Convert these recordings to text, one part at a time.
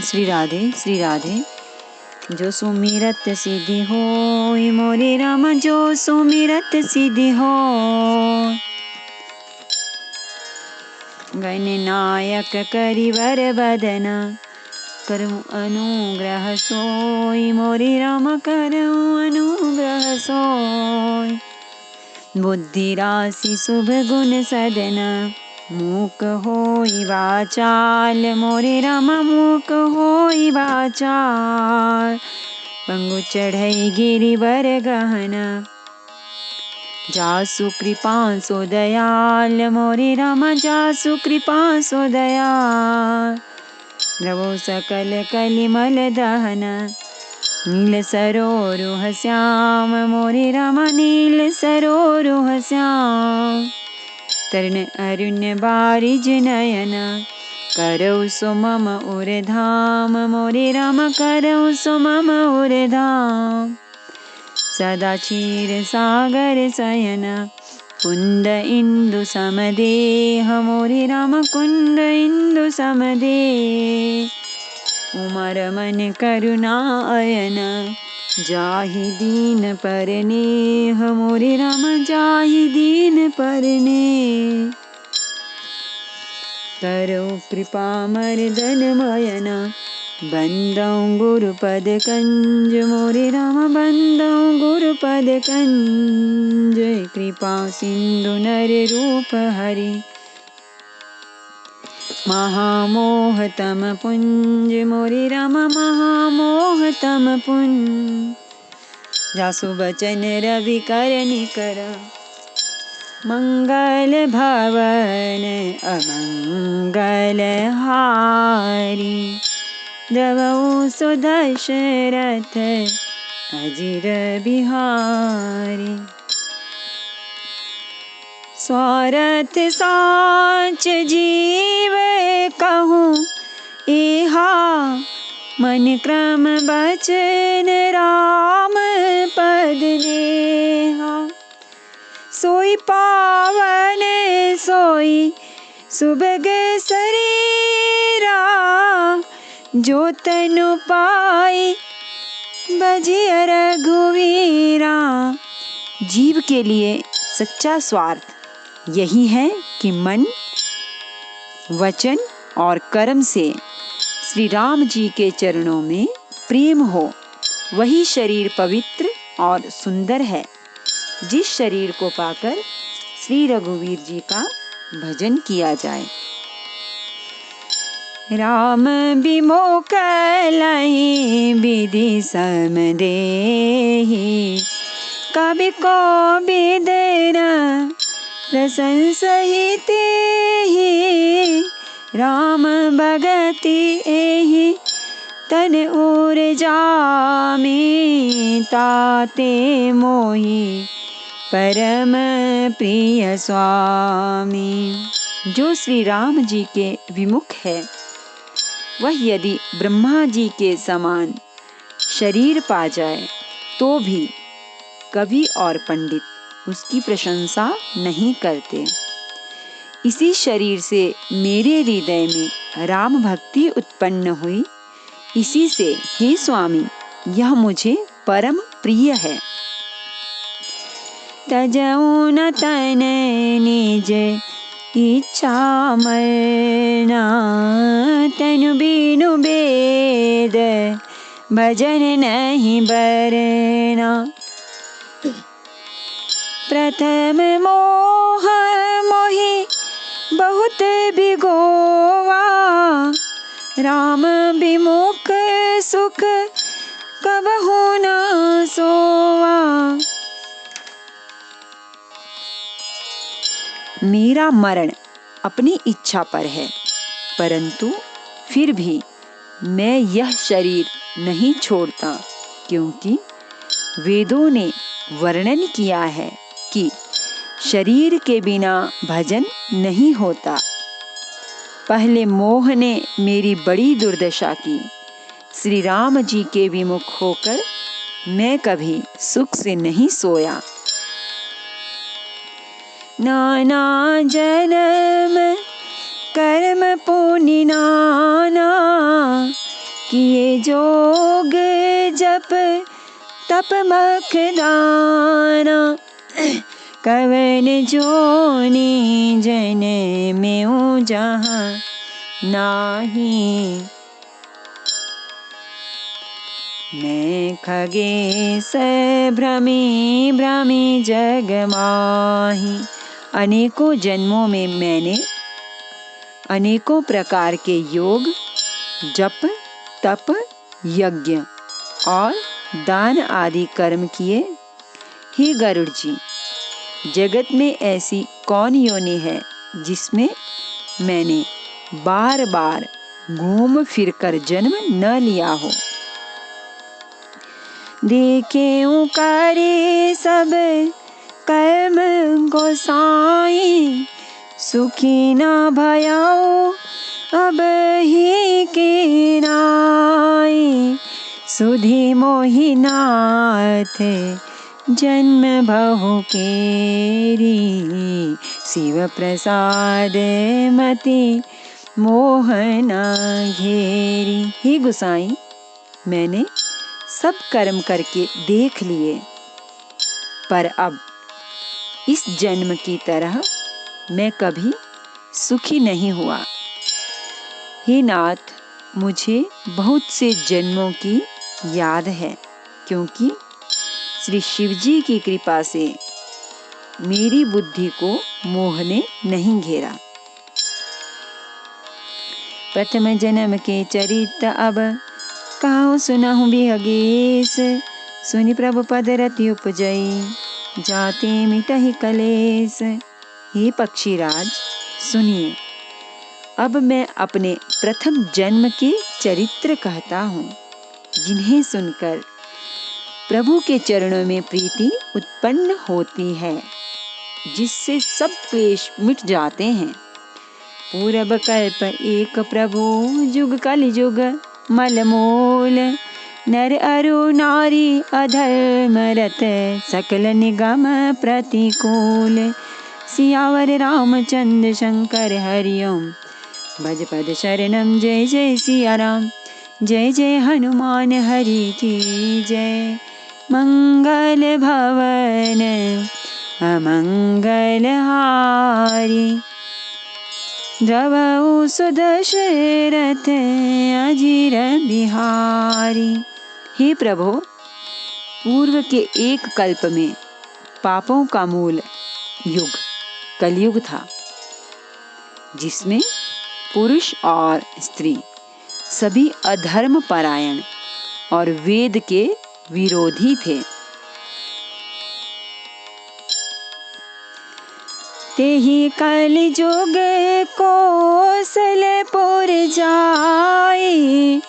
श्री राधे श्री राधे। जो सुमिरत सिद्धि होय मोरे राम, जो सुमिरत सिद्धि होय। गणनायक करिवर बदन, करऊं अनुग्रह सोय मोरे राम, करऊं अनुग्रह सोय। बुद्धि राशि शुभ गुण सदन, मूक होई वाचाल मोरे राम, मूक होई वाचाल। पंगु चढ़ई गिरिवर गहन, जासु कृपा सो दयाल मोरे राम, जासु कृपा सो दयाल। द्रवो सकल कलिमल दहन, नील सरोरुह श्याम मोरे राम, नील सरोरुह श्याम। तरण अरुण्य बारिज नयन, करौ सो मम उर धाम मोरे राम, करौ सो मम उर धाम। सदा क्षीर सागर शयन, कुंद इंदु समदेह मोरे राम, कुंद इंदु समदेह। उमा रमन करुणा अयन, जाहि दीन परनेह मोरे राम, जाहि दीन परनेह। करौ कृपा मर्दन मयन, बंदौ गुरुपद कंज मोरे राम, बंदौ गुरुपद कंज। कृपा सिंधु नर रूप हरि, महामोहतम पुंज मोरे राम, महामोहतम पुंज। जासु बचन रवि कर निकर, मंगल भवन अमंगल हारी। द्रवौ सो दशरथ अजिर बिहारी। स्वार्थ साच जीव कहूँ इहा, मन क्रम बचन राम पद नेहा। सोई पावन सोई सुभग शरीरा, जो तनु पाई बजिय रघुवीरा। जीव के लिए सच्चा स्वार्थ यही है कि मन, वचन और कर्म से श्री राम जी के चरणों में प्रेम हो। वही शरीर पवित्र और सुंदर है। जिस शरीर को पाकर श्री रघुवीर जी का भजन किया जाए। राम विमोख लहि विधि सम देहि, कवि कोविद न प्रशंसहि तेहि। राम भगति एहि तन उर जामी, ताते मोहि परम प्रिय स्वामी। जो श्री राम जी के विमुख है, वह यदि ब्रह्मा जी के समान शरीर पा जाए तो भी कवि और पंडित उसकी प्रशंसा नहीं करते। इसी शरीर से मेरे हृदय में राम भक्ति उत्पन्न हुई। इसी से हे स्वामी, यह मुझे परम प्रिय है। तजऊ न तन निज इच्छा मरना, तनु बिनु वेद भजन नहीं बरना। प्रथम मोह मोहि बहुत बिगोवा, राम विमुख सुख कबहु न सोवा। मेरा मरण अपनी इच्छा पर है, परंतु फिर भी मैं यह शरीर नहीं छोड़ता, क्योंकि वेदों ने वर्णन किया है कि शरीर के बिना भजन नहीं होता। पहले मोह ने मेरी बड़ी दुर्दशा की। श्री राम जी के विमुख होकर मैं कभी सुख से नहीं सोया। नाना जन्म नाना, किए जोग जप तप मखदाना, कवन जोनी जन में जहाँ नाही। मैं खगेश भ्रमी भ्रमी जग माही। अनेकों जन्मों में मैंने अनेकों प्रकार के योग, जप, तप, यज्ञ और दान आदि कर्म किए। हे गरुड़ जी, जगत में ऐसी कौन योनि है जिसमें मैंने बार बार घूम फिरकर जन्म न लिया हो। देखे करे सब कर्म गोसाई, सुखी न भयाओ अब ही के नाई। सुधि मोहि नाथ जन्म बहु केरी, शिव प्रसाद मति मोहना घेरी। हे गोसाई, मैंने सब कर्म करके देख लिए, पर अब इस जन्म की तरह मैं कभी सुखी नहीं हुआ। हे नाथ, मुझे बहुत से जन्मों की याद है, क्योंकि श्री शिव जी की कृपा से मेरी बुद्धि को मोह ने नहीं घेरा। प्रथम जन्म के चरित अब कहो सुनहु बिहगेश, सुनि प्रभु पद रति उपजई, जाते मिटहि कलेश। हे पक्षीराज, सुनिए, अब मैं अपने प्रथम जन्म के चरित्र कहता हूँ, जिन्हें सुनकर प्रभु के चरणों में प्रीति उत्पन्न होती है, जिससे सब क्लेश मिट जाते हैं। पूरब कल्प एक प्रभु, जुग कलिजुग मलमूल, नर अरु नारी अधर्म रत, सकल निगम प्रतिकूल। सियावर रामचंद्र शंकर हरिओम, भज पद शरणम। जय जय सिया राम, जय जय हनुमान हरि की जय। मंगल भवन अमंगल हारी, द्रवहु सुदशरथ अजिर बिहारी। हे प्रभु, पूर्व के एक कल्प में पापों का मूल युग कलयुग था, जिसमें पुरुष और स्त्री सभी अधर्म परायण और वेद के विरोधी थे। तेहि कलिजुग कौशलपुर जाई,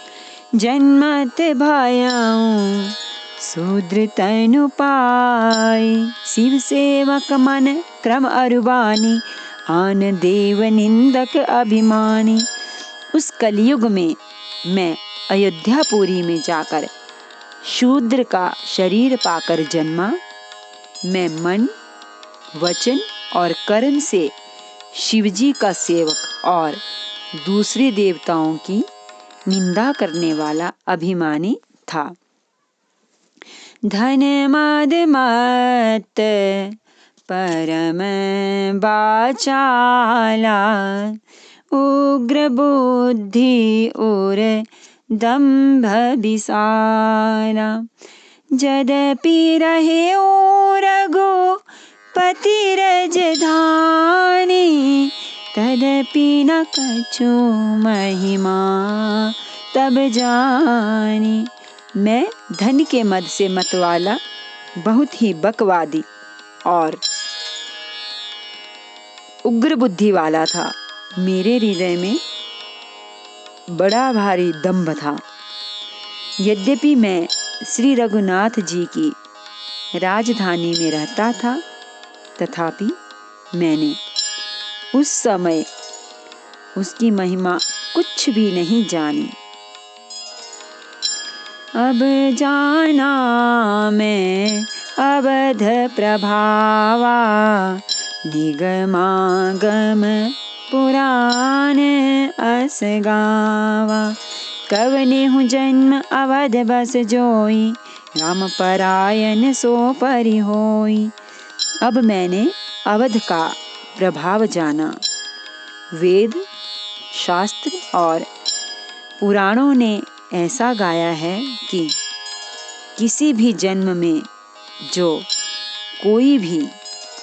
जन्मत भयउ शूद्र तनु पाई। शिव सेवक मन क्रम अरुबानी, आन देव निंदक अभिमानी। उस कलयुग में मैं अयोध्यापुरी में जाकर शूद्र का शरीर पाकर जन्मा। मैं मन, वचन और कर्म से शिवजी का सेवक और दूसरे देवताओं की निंदा करने वाला अभिमानी था। धन मद मत परम बाचाला, उग्र बुद्धि और दंभ विशाला। यद्यपि रहे ओ रघुपति रजधानी, तदपि न कछु महिमा तब जानी। मैं धन के मद से मतवाला, बहुत ही बकवादी और उग्र बुद्धि वाला था। मेरे हृदय में बड़ा भारी दंभ था। यद्यपि मैं श्री रघुनाथ जी की राजधानी में रहता था, तथापि मैंने उस समय उसकी महिमा कुछ भी नहीं जानी। अब जाना मैं अवध प्रभावा, निगमागम पुराण अस गावा। कवने हूँ जन्म अवध बस जोई, राम परायण सो परि होई। अब मैंने अवध का प्रभाव जाना। वेद, शास्त्र और पुराणों ने ऐसा गाया है कि किसी भी जन्म में जो कोई भी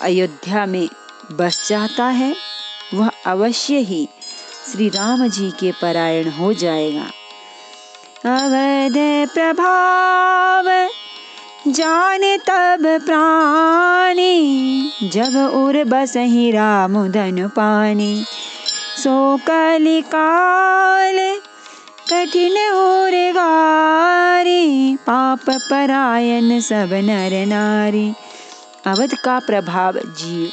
अयोध्या में बस जाता है वह अवश्य ही श्री राम जी के परायण हो जाएगा। अवध प्रभाव जाने तब प्राणी, जब उर बसहि राम धनु पानी। सो कलिकाल कठिन और गारी, पाप परायण सब नर नारी। अवध का प्रभाव जीव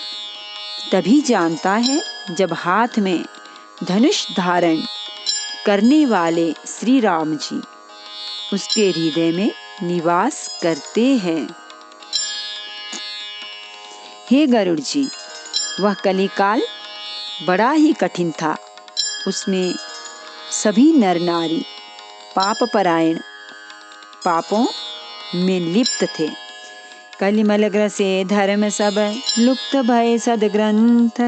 तभी जानता है जब हाथ में धनुष धारण करने वाले श्री राम जी उसके हृदय में निवास करते हैं। हे गरुड़ जी, वह कलिकाल बड़ा ही कठिन था। उसमें सभी नर नारी पाप परायण, पापों में लिप्त थे। कलिमल ग्रसे धर्म सब, लुप्त भय सदग्रंथ।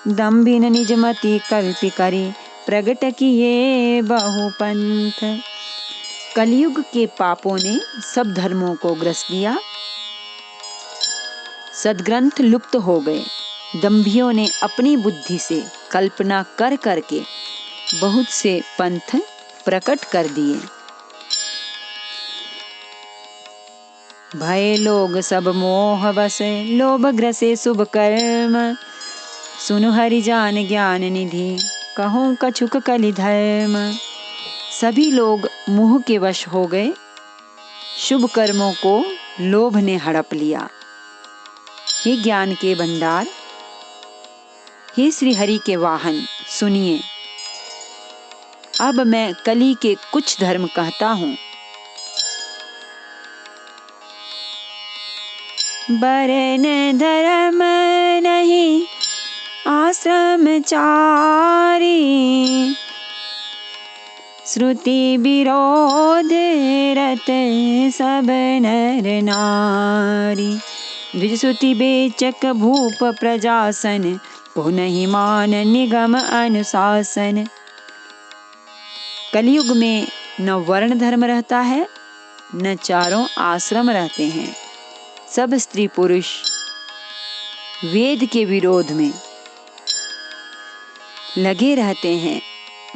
दम्भिन निज मति कल्पि करी, प्रगट किए बहुपंथ। कलयुग के पापों ने सब धर्मों को ग्रस लिया, सदग्रंथ लुप्त हो गए। दंभियों ने अपनी बुद्धि से कल्पना कर करके बहुत से पंथ प्रकट कर दिए। भय लोग सब मोह बसे, लोभ ग्रसे शुभ कर्म। सुनु हरि जान ज्ञान निधि, कहूँ कछुक कलि धर्म। सभी लोग मोह के वश हो गए, शुभ कर्मों को लोभ ने हड़प लिया। हे ज्ञान के भंडार, हे श्री हरि के वाहन, सुनिए। अब मैं कली के कुछ धर्म कहता हूँ। बरन धर्म नहीं आश्रम चारी, श्रुति विरोध रत सब नर नारी। द्विज श्रुति बेचक भूप प्रजासन, को नहीं मान निगम अनुशासन। कलयुग में न वर्ण धर्म रहता है, न चारों आश्रम रहते हैं। सब स्त्री पुरुष वेद के विरोध में लगे रहते हैं।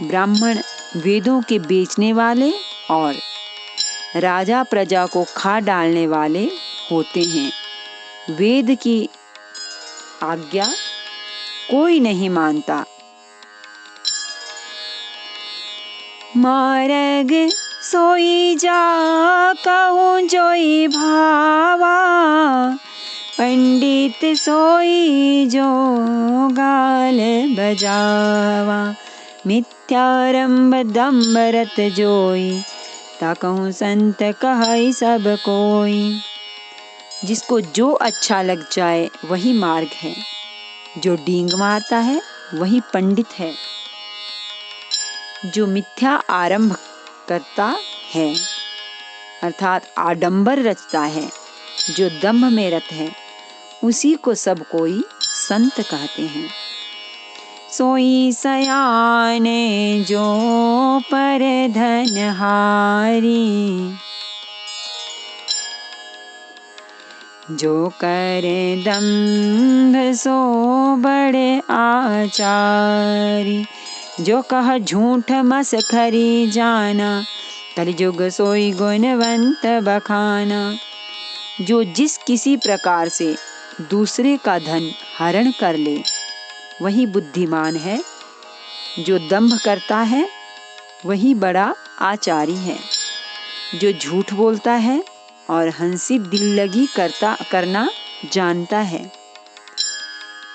ब्राह्मण वेदों के बेचने वाले और राजा प्रजा को खा डालने वाले होते हैं। वेद की आज्ञा कोई नहीं मानता। मार्ग सोई जा कहूँ जोई भावा, पंडित सोई जो गाल बजावा। मिथ्यारंभ दम्भ रत जोई, ताकहूँ संत कहई सब कोई। जिसको जो अच्छा लग जाए वही मार्ग है, जो डींग मारता है वही पंडित है। जो मिथ्या आरंभ करता है अर्थात आडंबर रचता है, जो दम्भ में रत है, उसी को सब कोई संत कहते हैं। सोई सयाने जो पर धनहारी, जो करे दम्भ सो बड़े आचारी। जो कह झूठ मसखरी जाना, कलिजुग सोई गुणवंत बखाना। जो जिस किसी प्रकार से दूसरे का धन हरण कर ले वही बुद्धिमान है। जो दंभ करता है वही बड़ा आचारी है। जो झूठ बोलता है और हंसी दिल्लगी करना जानता है,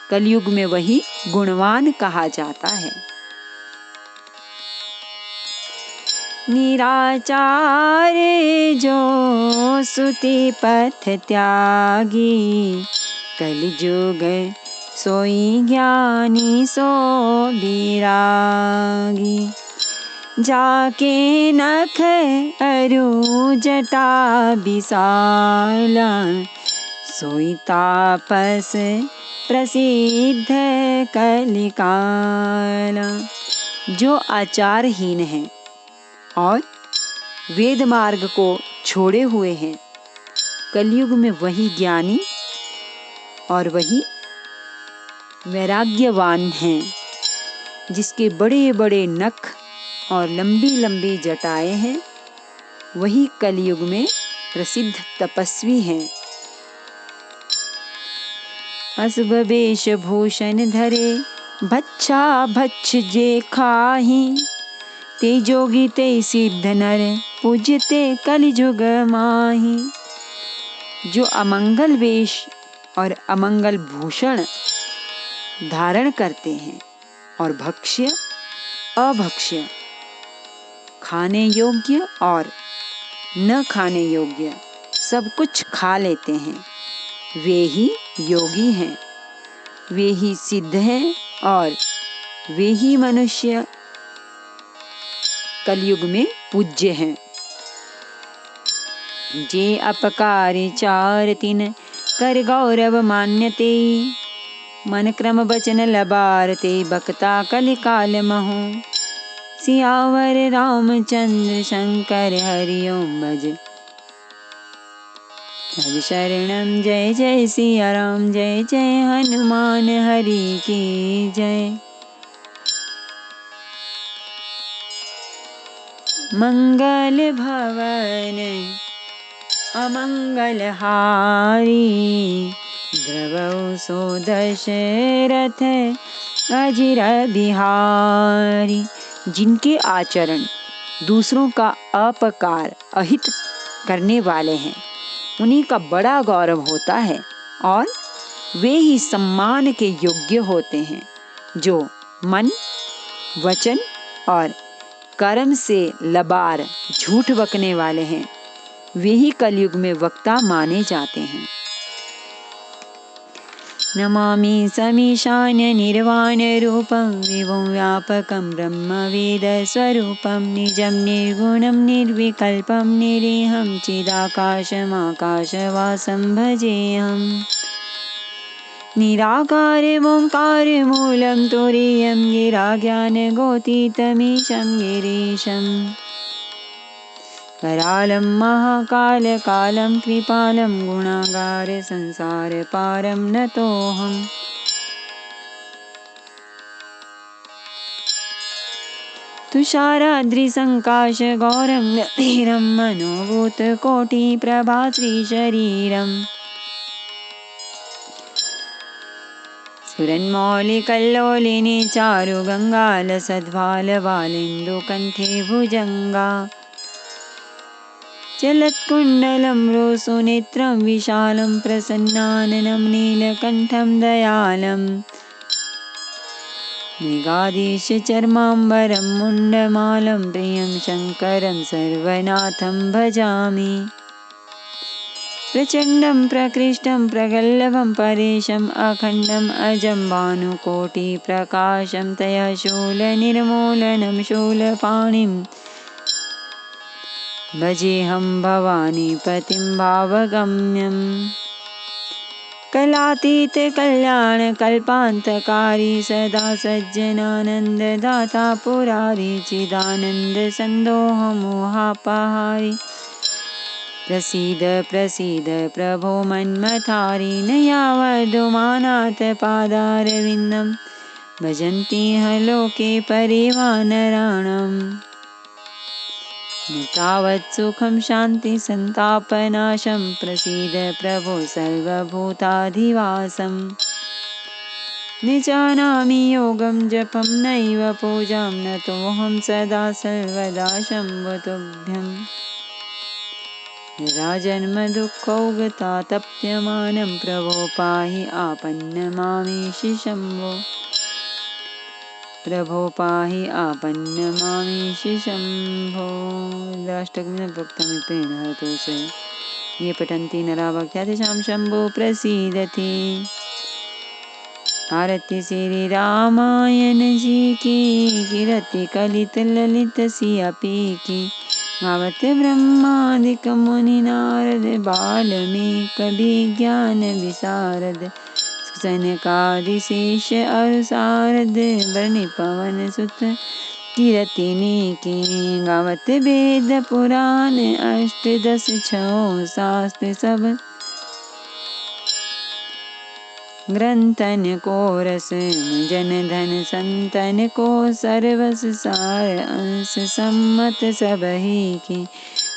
कलयुग में वही गुणवान कहा जाता है। निराचार जो सुति पथ त्यागी, कलिजुग सोई ज्ञानी सो विरागी। जाके नख अरु जटा विशाला, सोई तापस प्रसिद्ध कलिकाला। जो आचारहीन है और वेद मार्ग को छोड़े हुए हैं, कलयुग में वही ज्ञानी और वही वैराग्यवान हैं। जिसके बड़े बड़े नख और लंबी लंबी जटाएं हैं, वही कलयुग में प्रसिद्ध तपस्वी हैं। अशुभ वेश भूषण धरे, भच्छा भच्छ जे खाही। ते जोगी ते सिद्ध नर, पूज्यते कलिजुग माही। जो अमंगल वेश और अमंगल भूषण धारण करते हैं और भक्ष्य अभक्ष्य, खाने योग्य और न खाने योग्य सब कुछ खा लेते हैं, वे ही योगी हैं, वे ही सिद्ध हैं और वे ही मनुष्य कलयुग में पूज्य हैं। जे अपकारी चार तिन, कर गौरव मान्यते। मन क्रम बचन लबारते, बकता कलिकाल महु। सियावर रामचंद्र शंकर हरि ओम भज। हरि शरणम जय जय सिया राम, जय जय हनुमान हरि की जय। मंगल भवन अमंगल हारी, द्रवौ सो दशरथ अजिर बिहारी। जिनके आचरण दूसरों का अपकार अहित करने वाले हैं, उन्हीं का बड़ा गौरव होता है और वे ही सम्मान के योग्य होते हैं। जो मन, वचन और कर्म से लबार झूठ बकने वाले हैं, वे ही कलयुग में वक्ता माने जाते हैं। नमामि समीशान्य निर्वाण रूपं, विभुं व्यापकं ब्रह्म वेद स्वरूपं। निजं निर्गुणं निर्विकल्पं निरीहं, चिदाकाशमाकाशवासं भजेऽहम्। निराकारमोङ्कारमूलं तुरीयं, गिराज्ञानगोतीतमीशं गिरीशम्। करालं महाकालकालं कृपालं, गुणागार संसारपारं नतोऽहम्। तुषाराद्रिसङ्काशगौरं गभीरं, मनोभूतकोटिप्रभाश्रीशरीरम्। स्फुरन्मौलिकल्लोलिनी चारुगङ्गालसद्भालबालेन्दुकण्ठे भुजङ्गा। चलत्कुण्डलं रोसुनेत्रं विशालं, प्रसन्नाननं नीलकण्ठं दयालम्। मृगाधीशचर्माम्बरं मुण्डमालं, प्रियं शङ्करं सर्वनाथं भजामि। प्रचण्डं प्रकृष्टं प्रगल्भं परेशम्, अखण्डम् अजं भानुकोटिप्रकाशं। तया शूलनिर्मूलनं शूलपाणिं, भजेऽहं भवानीपतिं भावगम्यम्। कलातीतकल्याणकल्पान्तकारी, सदा सज्जनानन्ददाता पुरारी। चिदानन्दसन्दोहमोहापहारी, प्रसीद प्रसीद प्रभो मन्मथारी। न यावदुमानाथ पादारविन्दं, भजन्ति ह लोके परिवानराणाम्। न तावत् सुखं शान्ति सन्तापनाशं, प्रसीद प्रभो सर्वभूताधिवासम्। न जानामि योगं जपं नैव पूजां, नतोऽहं सदा सर्वदा शम्भो तुभ्यम्। राजन्मदुःखौगतातप्यमानं, प्रभो पाहि आपन्नमामेशि शम्भो। प्रभो पाहि आपन्नमामेशि शम्भो। राष्ट्रज्ञ प्रोक्तमितेन हतोषे, ये पठन्ति नरा भक्त्या तेषां शम्भो प्रसीदति। आरती श्री रामायण जी की, कीरति कलित ललित सिया पी की। गावत ब्रह्मादिक मुनि नारद, बाल्मीक विज्ञान विशारद। सनकादि शेष अरु सारद, बरनि पवन सुत कीरतिनी की। गावत वेद पुराण अष्टदश छौ शास्त्र सब, ग्रंथन को रस जन धन संतन को सर्वस सार अंश सम्मत सबही की।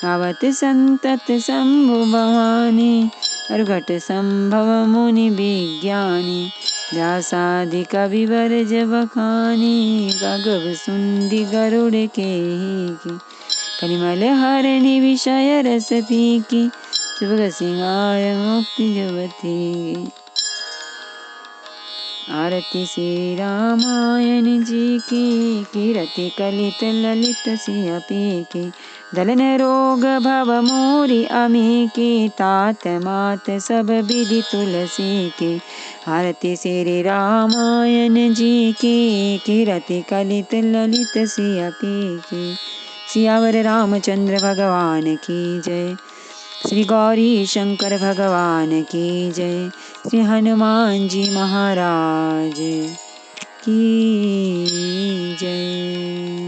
गावत संतत शंभु भवानी, अर्घट संभव मुनि विज्ञानी। व्यासादि कविवर जब खानी, गगव सुंदी गरुड़ के ही की। कलिमल हरणी विषय रस पीकी, सुभग सिंगार मुक्ति जुवती। आरती श्री रामायण जी की, कीरति कलित ललित सिया पी की। दलन रोग भव मोरी अमी की, तात मात सब विधि तुलसी की। आरती श्री रामायण जी की, कीरति कलित ललित सिया पी की। सियावर रामचंद्र भगवान की जय। श्री गौरी शंकर भगवान की जय। श्री हनुमान जी महाराज की जय।